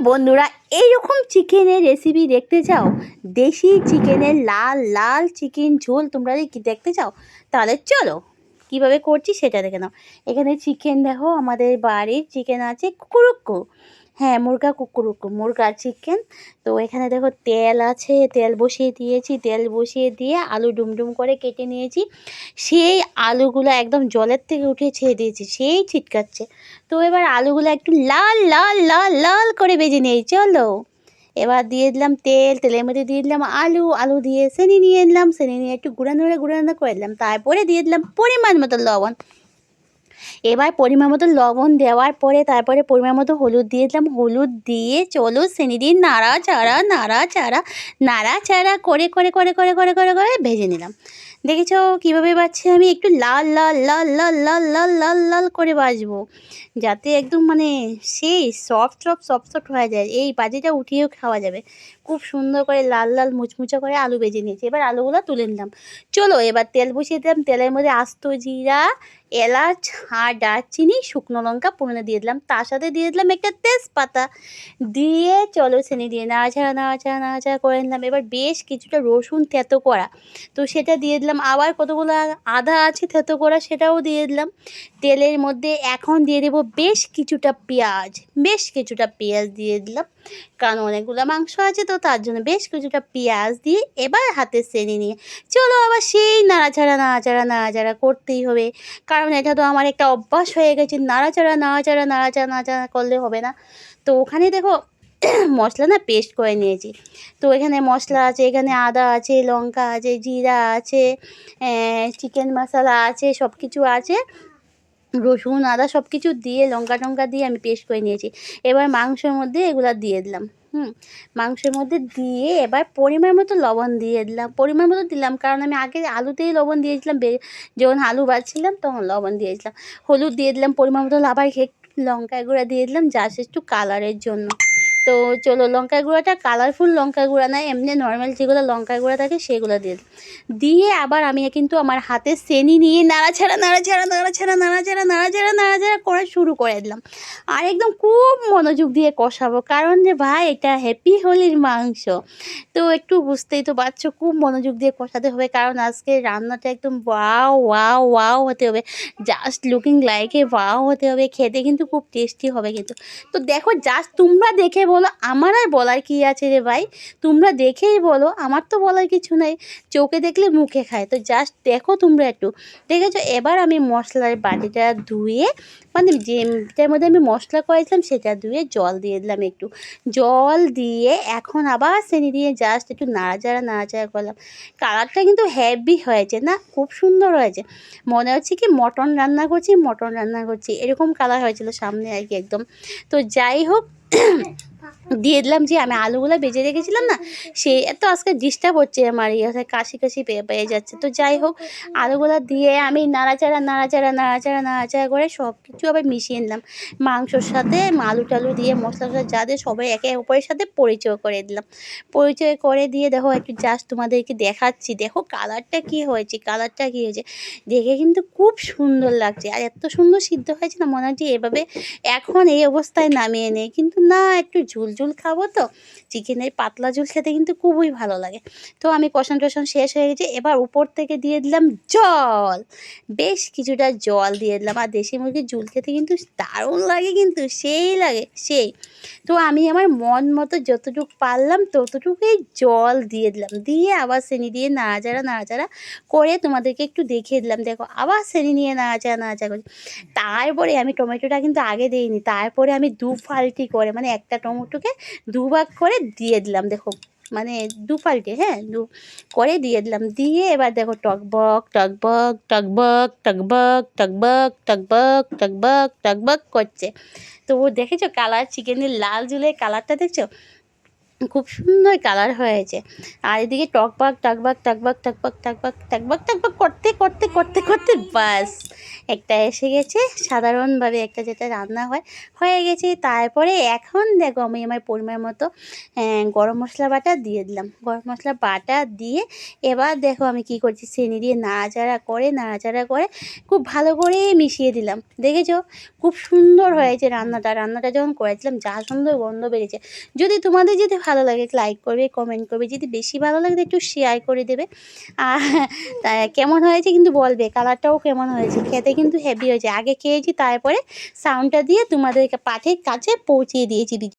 বন্ধুরা, এইরকম চিকেনের রেসিপি দেখতে চাও? দেশি চিকেনের লাল লাল চিকেন ঝোল তোমরা কি দেখতে চাও? তাহলে চলো কিভাবে করছি সেটা দেখে নাও। এখানে চিকেন দেখো, আমাদের বাড়ির চিকেন আছে কুকুরুক্কু। হ্যাঁ, মুরগার চিকেন। তো এখানে দেখো তেল আছে, তেল বসিয়ে দিয়েছি, তেল বসিয়ে দিয়ে আলু ডুমডুম করে কেটে নিয়েছি। সেই আলুগুলো একদম জলের থেকে উঠিয়ে ছেড়ে দিয়েছি, সেই ছিটকাচ্ছে। তো এবার আলুগুলো একটু লাল লাল লাল লাল করে ভেজে নিই। চলো এবার দিয়ে দিলাম তেল, তেলের মধ্যে দিয়ে দিলাম আলু, আলু দিয়ে সেনি নিয়ে নিলাম, সেনি নিয়ে একটু গুঁড়ানো করে দিলাম। তারপরে দিয়ে দিলাম পরিমাণ মতো লবণ। এবার পরিমাণ মতো লবণ দেওয়ার পরে তারপরে পরিমাণ মতো হলুদ দিয়ে দিলাম। হলুদ দিয়ে চলো সেনি দিয়ে নাড়াচাড়া করে করে করে করে করে করে করে ভেজে নিলাম। দেখেছো কীভাবে বাজছে? আমি একটু লাল লাল লাল লাল লাল লাল লাল লাল করে বাজবো, যাতে একদম মানে সেই সফট হয়ে যায়। এই বাজিটা উঠিয়েও খাওয়া যাবে। খুব সুন্দর করে লাল লাল মুচমুচে করে আলু ভেজে নিয়েছি। এবার আলুগুলো তুলে নিলাম। চলো এবার তেল বসিয়ে দিলাম। তেলের মধ্যে আস্ত জিরা, এলাচ আর দারচিনি, শুকনো লঙ্কা ফোড়নে দিয়ে দিলাম। তার সাথে দিয়ে দিলাম একটা তেজপাতা। দিয়ে চলো চিনি দিয়ে নাড়াচাড়া করে নিলাম। এবার বেশ কিছুটা রসুন থেতো করা, তো সেটা দিয়ে দিলাম। আবার কতগুলো আদা আছে থেতো করা, সেটাও দিয়ে দিলাম তেলের মধ্যে। এখন দিয়ে দেবো বেশ কিছুটা পেঁয়াজ দিয়ে দিলাম, কারণ অনেকগুলো মাংস আছে, তো তার জন্য বেশ কিছুটা পেঁয়াজ দিয়ে এবার হাতে সেনি নিয়ে চলো আবার সেই নাড়াচাড়া করতেই হবে, কারণ এটা তো আমার একটা অভ্যাস হয়ে গেছে। নাড়াচাড়া করলে হবে না। তো ওখানে দেখো মশলা না পেস্ট করে নিয়েছি। তো এখানে মশলা আছে, এখানে আদা আছে, লঙ্কা আছে, জিরা আছে, চিকেন মশলা আছে, সব কিছু আছে। রসুন আদা সব কিছু দিয়ে লঙ্কা টঙ্কা দিয়ে আমি পেস্ট করে নিয়েছি। এবার মাংসের মধ্যে এগুলা দিয়ে দিলাম। মাংসের মধ্যে দিয়ে এবার পরিমাণ মতো লবণ দিয়ে দিলাম। পরিমাণ মতো দিলাম কারণ আমি আগে আলুতেই লবণ দিয়েছিলাম, যখন আলু ভাজছিলাম তখন লবণ দিয়েছিলাম। হলুদ দিয়ে দিলাম পরিমাণ মতো, আবার একটু লঙ্কার গুঁড়া দিয়ে দিলাম জাস্ট একটু কালারের জন্য। তো চলো লঙ্কার গুঁড়াটা কালারফুল লঙ্কার গুঁড়া না, এমনি নর্মাল যেগুলো লঙ্কার গুঁড়া থাকে সেগুলো দিয়ে আবার আমি কিন্তু আমার হাতে সেনি নিয়ে নাড়াচাড়া করা শুরু করে দিলাম। আর একদম খুব মনোযোগ দিয়ে কষাবো, কারণ যে ভাই এটা হ্যাপি হোলির মাংস, তো একটু বুঝতেই তো পারছো খুব মনোযোগ দিয়ে কষাতে হবে, কারণ আজকে রান্নাটা একদম ওয়াও ওয়াও ওয়াও হতে হবে, just looking like a wow হতে হবে, খেতে কিন্তু খুব টেস্টি হবে কিন্তু। তো দেখো জাস্ট তোমরা দেখে বলো, আমার আর বলার কি আছে রে ভাই, তোমরা দেখেই বলো, আমার তো বলার কিছু নাই, চোখে দেখলে মুখে খায়। তো জাস্ট দেখো তোমরা একটু, দেখেছো? এবার আমি মশলার বাটিটা ধুয়ে, মানে যেটার মধ্যে আমি মশলা করেছিলাম সেটা ধুয়ে জল দিয়ে দিলাম একটু। জল দিয়ে এখন আবার চিনি দিয়ে জাস্ট একটু নাড়াচাড়া করলাম। কালারটা কিন্তু হেভি হয়েছে না, খুব সুন্দর হয়েছে। মনে হচ্ছে কি মটন রান্না করছি এরকম কালার হয়েছিল সামনে আর কি একদম। তো যাই হোক দিয়ে দিলাম যে আমি আলুগুলো ভেজে রেখেছিলাম না, সে এত আজকে ডিস্টার্ব হচ্ছে আমার, কাশি পেয়ে যাচ্ছে। তো যাই হোক আলুগুলো দিয়ে আমি নাড়াচাড়া করে সব কিছু আবার মিশিয়ে নিলাম মাংসর সাথে। আলু টালু দিয়ে মশলা টশলা যা দিয়ে সবাই একে অপরের সাথে পরিচয় করে দিলাম। পরিচয় করে দিয়ে দেখো একটু জাস্ট তোমাদেরকে দেখাচ্ছি, দেখো কালারটা কি হয়েছে, দেখে কিন্তু খুব সুন্দর লাগছে। আর এত সুন্দর সিদ্ধ হয়েছে না, মনে হচ্ছে এভাবে এখন এই অবস্থায় নামিয়ে নেই, কিন্তু না একটু ঝুল খাবো তো, চিকেনের পাতলা ঝোল খেতে কিন্তু খুবই ভালো লাগে। তো আমি কষান টষান শেষ হয়ে গেছে, এবার উপর থেকে দিয়ে দিলাম জল, বেশ কিছুটা জল দিয়ে দিলাম। আর দেশি মুরগির ঝোল খেতে কিন্তু দারুণ লাগে, কিন্তু সেই। তো আমি আমার মন মতো যতটুকু পারলাম ততটুকুই জল দিয়ে দিলাম, দিয়ে আবার চিনি দিয়ে নাড়াচাড়া করে তোমাদেরকে একটু দেখিয়ে দিলাম। দেখো আবার চিনি নিয়ে নাড়াচাড়া করি। তারপরে আমি টমেটোটা কিন্তু আগে দিইনি, তারপরে আমি দু ফাল্টি করে, মানে একটা টমেটোকে দুভাগ করে দিয়ে দিলাম। দেখো মানে দু ফাল্টি, হ্যাঁ করে দিয়ে দিলাম। দিয়ে এবার দেখো টকবক করছে। তো দেখেছো কালার, চিকেনের লাল ঝোলের কালারটা দেখছো? খুব সুন্দর কালার হয়েছে। আর এদিকে টকবাক টাকবাক টাকবাক টাকবাক টাকবাক টাকবাক টাকবাক করতে করতে করতে করতে বাস একটা এসে গেছে। সাধারণভাবে একটা যেটা রান্না হয় হয়ে গেছে। তারপরে এখন দেখো আমি আমার পরিমাণ মতো গরম মশলা বাটা দিয়ে দিলাম। গরম মশলা বাটা দিয়ে এবার দেখো আমি কি করছি, চিনি দিয়ে নাড়াচাড়া করে খুব ভালো করে মিশিয়ে দিলাম। দেখেছো খুব সুন্দর হয়েছে রান্নাটা। রান্নাটা যখন করেছিলাম যা সুন্দর গন্ধ বেরিয়েছে। তোমাদের যদি ভালো লাগে লাইক করবে, কমেন্ট করবে, যদি বেশি ভালো লাগে একটু শেয়ার করে দেবে। আর তা কেমন হয়েছে কিন্তু বলবে, কালারটাও কেমন হয়েছে। খেতে কিন্তু হেভি হয়েছে। আগে খেয়েছি তারপরে সাউন্ডটা দিয়ে তোমাদের পাঠের কাছে পৌঁছিয়ে দিয়েছি।